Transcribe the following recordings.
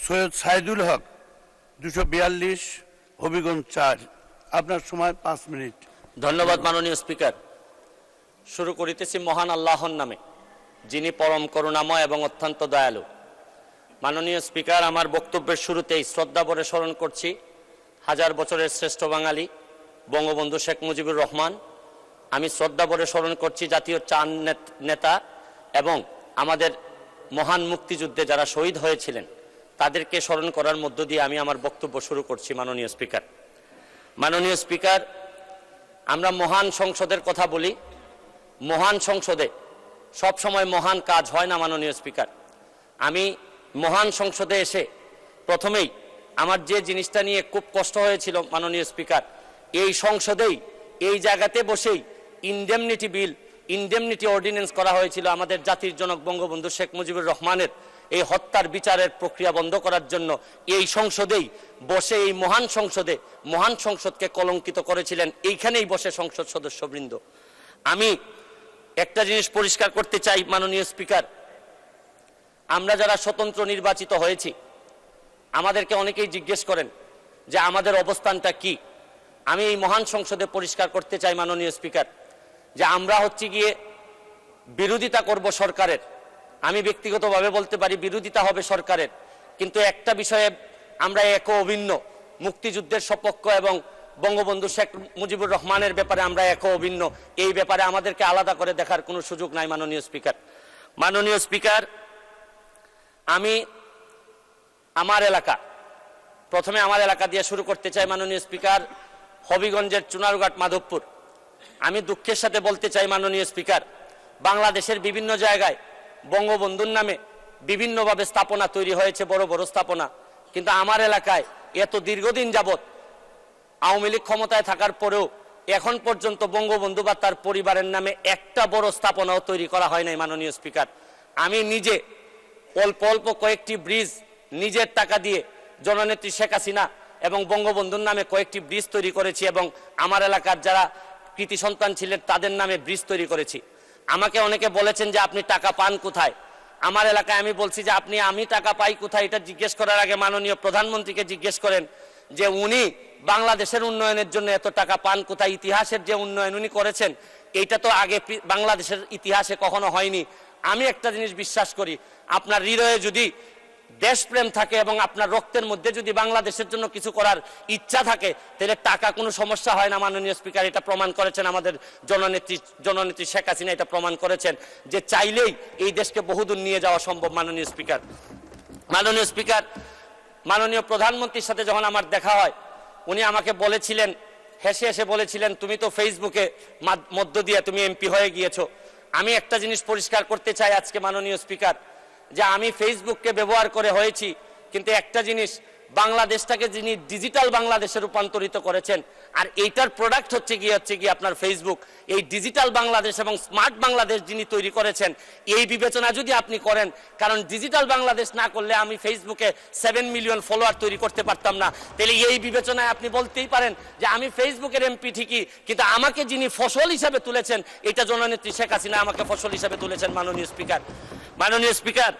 সৈয়দ সাইদুল হক 242, হবিগঞ্জ 4। আপনার সময় 5 মিনিট। ধন্যবাদ মাননীয় স্পিকার। শুরু করিতেছি মহান আল্লাহর নামে, যিনি পরম করুণাময় এবং অত্যন্ত দয়ালু। মাননীয় স্পিকার, আমার বক্তব্যের শুরুতেই শ্রদ্ধা ভরে স্মরণ করছি হাজার বছরের শ্রেষ্ঠ বাঙালি বঙ্গবন্ধু শেখ মুজিবুর রহমান। আমি শ্রদ্ধা ভরে স্মরণ করছি জাতীয় চার নেতা এবং আমাদের মহান মুক্তিযুদ্ধে যারা শহীদ হয়েছিলেন তাদেরকে স্মরণ করার মধ্য দিয়ে আমি আমার বক্তব্য শুরু করছি। মাননীয় স্পিকার, আমরা মহান সংসদের কথা বলি। মহান সংসদে সব সময় মহান কাজ হয় না। মাননীয় স্পিকার, আমি মহান সংসদে এসে প্রথমেই আমার যে জিনিসটা নিয়ে খুব কষ্ট হয়েছিল মাননীয় স্পিকার, এই সংসদেই এই জায়গাতে বসেই ইনডেমনিটি অর্ডিন্যান্স করা হয়েছিল আমাদের জাতির জনক বঙ্গবন্ধু শেখ মুজিবুর রহমানের এই হত্যার বিচারের প্রক্রিয়া বন্ধ করার জন্য। এই সংসদেই বসে, এই মহান সংসদকে কলঙ্কিত করেছিলেন এইখানেই বসে সংসদ সদস্যবৃন্দ। আমি একটা জিনিস পরিষ্কার করতে চাই মাননীয় স্পিকার, আমরা যারা স্বতন্ত্র নির্বাচিত হয়েছি আমাদেরকে অনেকেই জিজ্ঞেস করেন যে আমাদের অবস্থানটা কি। আমি এই মহান সংসদে পরিষ্কার করতে চাই মাননীয় স্পিকার যে আমরা হচ্ছে গিয়ে বিরোধিতা করব সরকারের। আমি ব্যক্তিগতভাবে বলতে পারি বিরোধিতা হবে সরকারের, কিন্তু একটা বিষয়ে আমরা একও অভিন্ন, মুক্তিযুদ্ধের সপক্ষ এবং বঙ্গবন্ধু শেখ মুজিবুর রহমানের ব্যাপারে আমরা একও অভিন্ন। এই ব্যাপারে আমাদেরকে আলাদা করে দেখার কোনো সুযোগ নাই মাননীয় স্পিকার, আমি প্রথমে আমার এলাকা দিয়ে শুরু করতে চাই মাননীয় স্পিকার, হবিগঞ্জের চুনারুঘাট মাধবপুর। আমি দুঃখের সাথে বলতে চাই মাননীয় স্পিকার, বাংলাদেশের বিভিন্ন জায়গায় বঙ্গবন্ধুর নামে বিভিন্নভাবে স্থাপনা তৈরি হয়েছে, বড় বড় স্থাপনা, কিন্তু আমার এলাকায় এত দীর্ঘদিন যাবৎ আওয়ামী লীগ ক্ষমতায় থাকার পরেও এখন পর্যন্ত বঙ্গবন্ধু বা তার পরিবারের নামে একটা বড় স্থাপনাও তৈরি করা হয় নাই মাননীয় স্পিকার। আমি নিজে অল্প কয়েকটি ব্রিজ নিজের টাকা দিয়ে জননেত্রী শেখ হাসিনা এবং বঙ্গবন্ধুর নামে কয়েকটি ব্রিজ তৈরি করেছি এবং আমার এলাকার যারা কৃতি সন্তান ছিলেন তাদের নামে ব্রিজ তৈরি করেছি। আমাকে অনেকে বলেছেন যে আপনি টাকা পান কোথায়। আমার এলাকায় আমি বলছি যে আমি টাকা পাই কোথায় এটা জিজ্ঞেস করার আগে মাননীয় প্রধানমন্ত্রীকে জিজ্ঞেস করেন যে উনি বাংলাদেশের উন্নয়নের জন্য এত টাকা পান কোথায়। ইতিহাসের যে উন্নয়ন উনি করেছেন এইটা তো আগে বাংলাদেশের ইতিহাসে কখনো হয়নি। আমি একটা জিনিস বিশ্বাস করি, আপনার হৃদয়ে যদি দেশপ্রেম থাকে এবং আপনার রক্তের মধ্যে যদি বাংলাদেশের জন্য কিছু করার ইচ্ছা থাকে তাহলে টাকা কোনো সমস্যা হয় না মাননীয় স্পিকার। এটা প্রমাণ করেছেন আমাদের জননেত্রী শেখ হাসিনা, এটা প্রমাণ করেছেন যে চাইলেই এই দেশকে বহুদূর নিয়ে যাওয়া সম্ভব। মাননীয় স্পিকার, মাননীয় প্রধানমন্ত্রীর সাথে যখন আমার দেখা হয় উনি আমাকে বলেছিলেন, হেসে বলেছিলেন, তুমি তো ফেসবুকে মধ্য দিয়ে তুমি এমপি হয়ে গিয়েছো। আমি একটা জিনিস পরিষ্কার করতে চাই আজকে মাননীয় স্পিকার, যে আমি ফেসবুককে ব্যবহার করে হয়েছি, কিন্তু একটা জিনিস, বাংলাদেশটাকে যিনি ডিজিটাল বাংলাদেশে রূপান্তরিত করেছেন আর এইটার প্রোডাক্ট হচ্ছে গিয়ে আপনার ফেসবুক। এই ডিজিটাল বাংলাদেশ এবং স্মার্ট বাংলাদেশ যিনি তৈরি করেছেন এই বিবেচনা যদি আপনি করেন, কারণ ডিজিটাল বাংলাদেশ না করলে আমি ফেসবুকে 7 মিলিয়ন ফলোয়ার তৈরি করতে পারতাম না, তাহলে এই বিবেচনায় আপনি বলতেই পারেন যে আমি ফেসবুকের এমপি ঠিকই, কিন্তু আমাকে যিনি ফসল হিসাবে তুলেছেন এটা জননেত্রী শেখ হাসিনা আমাকে ফসল হিসাবে তুলেছেন। মাননীয় স্পিকার,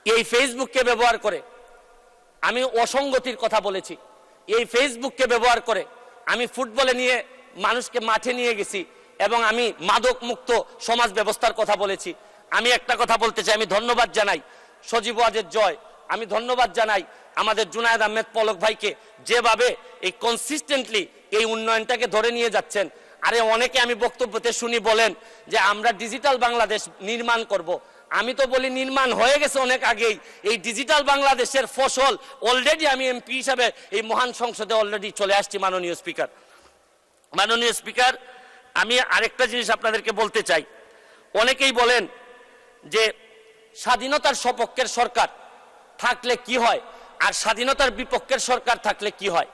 এই ফেসবুককে ব্যবহার করে আমি অসঙ্গতির কথা বলেছি। এই ফেসবুককে ব্যবহার করে আমি ফুটবলে নিয়ে মানুষকে মাঠে নিয়ে গেছি এবং আমি মাদক মুক্ত সমাজ ব্যবস্থার কথা বলেছি। আমি একটা কথা বলতে চাই, আমি ধন্যবাদ জানাই সজীব ওয়াজেদ জয়, আমি ধন্যবাদ জানাই আমাদের জুনায়েদ আহমেদ পলক ভাইকে, যেভাবে এই কনসিস্টেন্টলি এই উন্নয়নটাকে ধরে নিয়ে যাচ্ছেন। আরে অনেকে আমি বক্তব্যতে শুনি বলেন যে আমরা ডিজিটাল বাংলাদেশ নির্মাণ করব। আমি তো বলি নির্মাণ হয়ে গেছে অনেক আগেই। এই ডিজিটাল বাংলাদেশের ফসল অলরেডি আমি এমপি হিসাবে এই মহান সংসদে অলরেডি চলে আসছি। মাননীয় স্পিকার, আমি আরেকটা জিনিস আপনাদেরকে বলতে চাই। অনেকেই বলেন যে স্বাধীনতার সপক্ষের সরকার থাকলে কি হয় আর স্বাধীনতার বিপক্ষের সরকার থাকলে কি হয়।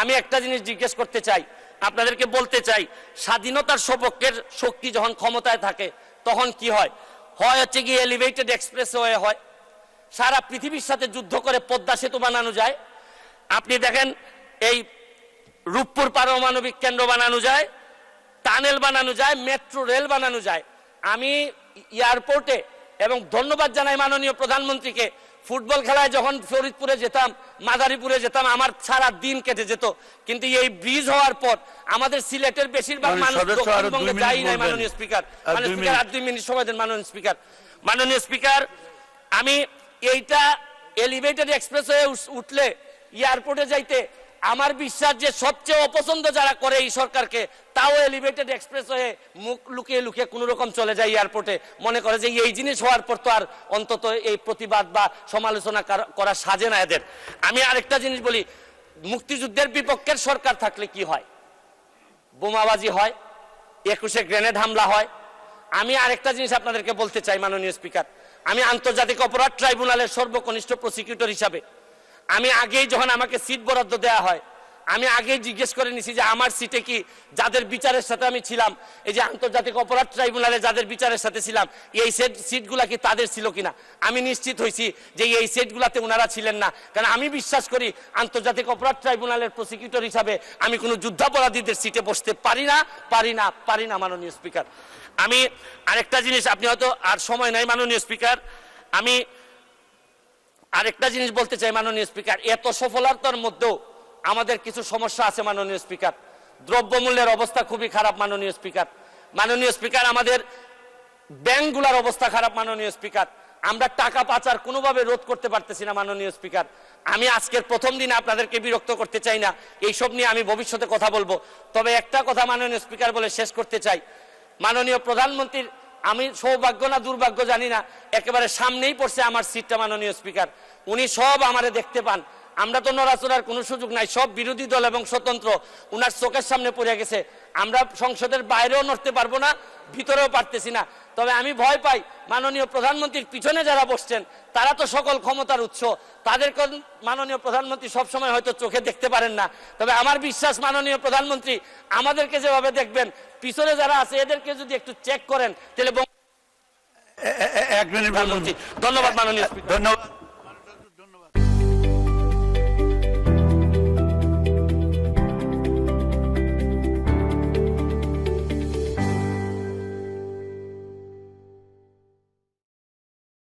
আমি একটা জিনিস জিজ্ঞেস করতে চাই, আপনাদেরকে বলতে চাই, স্বাধীনতার সপক্ষের শক্তি যখন ক্ষমতায় থাকে তখন কি হয় হচ্ছে গিয়ে এলিভেটেড এক্সপ্রেসওয়ে হয়, সারা পৃথিবীর সাথে যুদ্ধ করে পদ্মা সেতু বানানো যায়। আপনি দেখেন এই রূপপুর পারমাণবিক কেন্দ্র বানানো যায়, টানেল বানানো যায়, মেট্রো রেল বানানো যায়। আমি এয়ারপোর্টে এবং ধন্যবাদ জানাই মাননীয় প্রধানমন্ত্রীকে, ফুটবল খেলায় যখন ফরিদপুরে যেতাম, মাদারীপুরে যেতাম, আমার সারা দিন কেটে যেত। কিন্তু এই ব্রিজ হওয়ার পর আমাদের সিলেটের বেশিরভাগ মানুষ দক্ষিণবঙ্গে যাই নাই। মাননীয় স্পিকার, আর 2 মিনিট সময় দেন। মাননীয় স্পিকার, আমি এইটা এলিভেটেড এক্সপ্রেসওয়ে উঠলে এয়ারপোর্টে যাইতে আমার বিশ্বাস যে সবচেয়ে অপছন্দ যারা করে এই সরকারকে, তাও এলিভেটেড এক্সপ্রেসওয়ে মুখ লুকিয়ে লুকিয়ে কোনো রকম চলে যায় এয়ারপোর্টে, মনে করে যে এই জিনিস হওয়ার পর তো আর অন্তত এই প্রতিবাদ বা সমালোচনা করা সাজে না এদের। আমি আরেকটা জিনিস বলি, মুক্তিযুদ্ধের বিপক্ষের সরকার থাকলে কি হয়? বোমাবাজি হয়, 21-এ গ্রেনেড হামলা হয়। আমি আরেকটা জিনিস আপনাদেরকে বলতে চাই মাননীয় স্পিকার, আমি আন্তর্জাতিক অপরাধ ট্রাইব্যুনালের সর্বকনিষ্ঠ প্রসিকিউটর হিসাবে আমি আগেই যখন আমাকে সিট বরাদ্দ দেওয়া হয়, আমি আগেই জিজ্ঞেস করে নিছি যে আমার সিটে কি যাদের বিচারের সাথে আমি ছিলাম, এই যে আন্তর্জাতিক অপরাধ ট্রাইব্যুনালে যাদের বিচারের সাথে ছিলাম, এই সিটগুলা কি তাদের ছিল কিনা। আমি নিশ্চিত হয়েছি যে এই সিটগুলাতে ওনারা ছিলেন না। কারণ আমি বিশ্বাস করি আন্তর্জাতিক অপরাধ ট্রাইব্যুনালের প্রসিকিউটর হিসাবে আমি কোনো যুদ্ধাপরাধীদের সিটে বসতে পারি না মাননীয় স্পিকার। আমি আরেকটা জিনিস, আপনি হয়তো আর সময় নাই মাননীয় স্পিকার, আমি আরেকটা জিনিস বলতে চাই মাননীয় স্পিকার, এত সফলতার মধ্যেও আমাদের কিছু সমস্যা আছে মাননীয় স্পিকার। দ্রব্যমূল্যের অবস্থা খুবই খারাপ মাননীয় স্পিকার। আমাদের ব্যাংকগুলোর অবস্থা খারাপ মাননীয় স্পিকার। আমরা টাকা পাচার কোনোভাবে রোধ করতে পারতেছি না মাননীয় স্পিকার। আমি আজকের প্রথম দিনে আপনাদেরকে বিরক্ত করতে চাই না, এইসব নিয়ে আমি ভবিষ্যতে কথা বলবো। তবে একটা কথা মাননীয় স্পিকার বলে শেষ করতে চাই, মাননীয় প্রধানমন্ত্রীর, আমি সৌভাগ্য না দুর্ভাগ্য জানি না, একেবারে সামনেই পড়ছে আমার সিটটা মাননীয় স্পিকার। উনি সব আমারে দেখতে পান, আমরা তো নড়াচড়ার কোনো সুযোগ নাই, সব বিরোধী দল এবং স্বতন্ত্র উনার চোখের সামনে পড়ে গেছে। আমরা সংসদের বাইরেও নড়তে পারবো না, ভিতরেও পারতেছি না। তবে আমি ভয় পাই মাননীয় প্রধানমন্ত্রীর পিছনে যারা বসছেন তারা তো সকল ক্ষমতার উৎস, তাদেরকে মাননীয় প্রধানমন্ত্রী সবসময় হয়তো চোখে দেখতে পারেন না। তবে আমার বিশ্বাস মাননীয় প্রধানমন্ত্রী আমাদেরকে যেভাবে দেখবেন, পিছনে যারা আছে এদেরকে যদি একটু চেক করেন তাহলে। 1 মিনিট। ধন্যবাদ মাননীয় স্পিকার। ধন্যবাদ।